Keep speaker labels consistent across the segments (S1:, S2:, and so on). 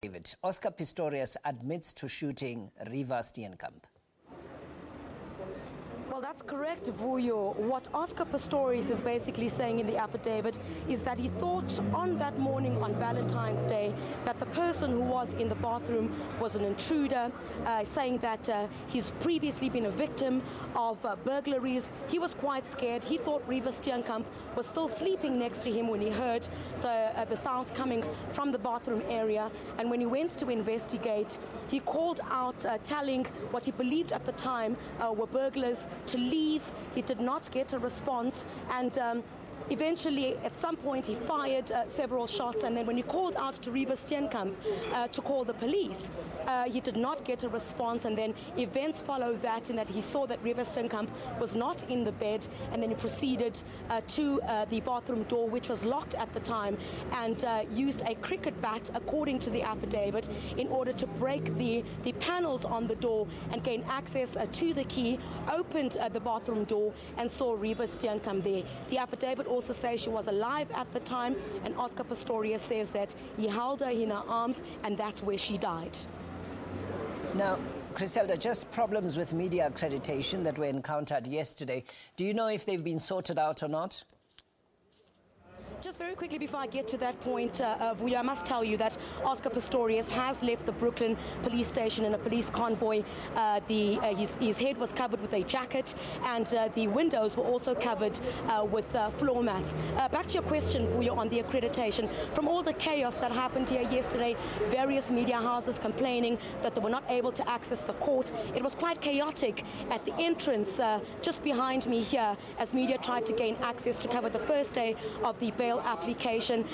S1: David, Oscar Pistorius admits to shooting Riva Steenkamp.
S2: Well, that's correct, Vuyo. What Oscar Pistorius is basically saying in the affidavit is that he thought on that morning on Valentine's Day that the person who was in the bathroom was an intruder, saying that he's previously been a victim of burglaries. He was quite scared. He thought Riva Steenkamp was still sleeping next to him when he heard the sounds coming from the bathroom area. And when he went to investigate, he called out, telling what he believed at the time were burglars to leave. He did not get a response, and eventually, at some point, he fired several shots, and then when he called out to Riva Steenkamp to call the police, he did not get a response, and then events followed that in that he saw that Riva Steenkamp was not in the bed, and then he proceeded to the bathroom door, which was locked at the time, and used a cricket bat, according to the affidavit, in order to break the panels on the door and gain access to the key, opened the bathroom door, and saw Riva Steenkamp there. The affidavit also says she was alive at the time, and Oscar Pistorius says that he held her in her arms, and that's where she died.
S1: Now, Griselda, just problems with media accreditation that were encountered yesterday. Do you know if they've been sorted out or not?
S2: Just very quickly before I get to that point, Vuyo, I must tell you that Oscar Pistorius has left the Brooklyn police station in a police convoy. His head was covered with a jacket, and the windows were also covered with floor mats. Back to your question, Vuyo, on the accreditation. From all the chaos that happened here yesterday, various media houses complaining that they were not able to access the court. It was quite chaotic at the entrance just behind me here as media tried to gain access to cover the first day of the bail application.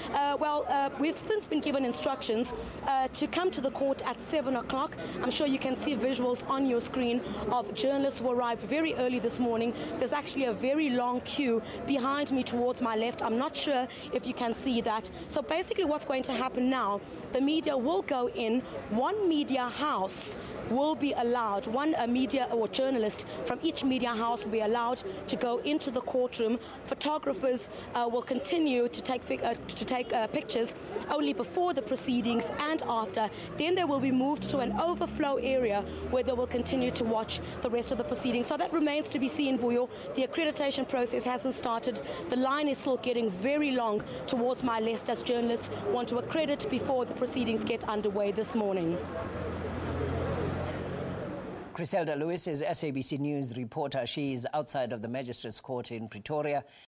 S2: We've since been given instructions to come to the court at 7 o'clock. I'm sure you can see visuals on your screen of journalists who arrived very early this morning. There's actually a very long queue behind me towards my left. I'm not sure if you can see that. So basically what's going to happen now, the media will go in. One media house will be allowed, one media or journalist from each media house will be allowed to go into the courtroom. Photographers will continue to take pictures only before the proceedings and after. Then they will be moved to an overflow area where they will continue to watch the rest of the proceedings. So that remains to be seen, Vuyo. The accreditation process hasn't started. The line is still getting very long towards my left as journalists want to accredit before the proceedings get underway this morning.
S1: Griselda Lewis is SABC News reporter. She is outside of the Magistrates Court in Pretoria.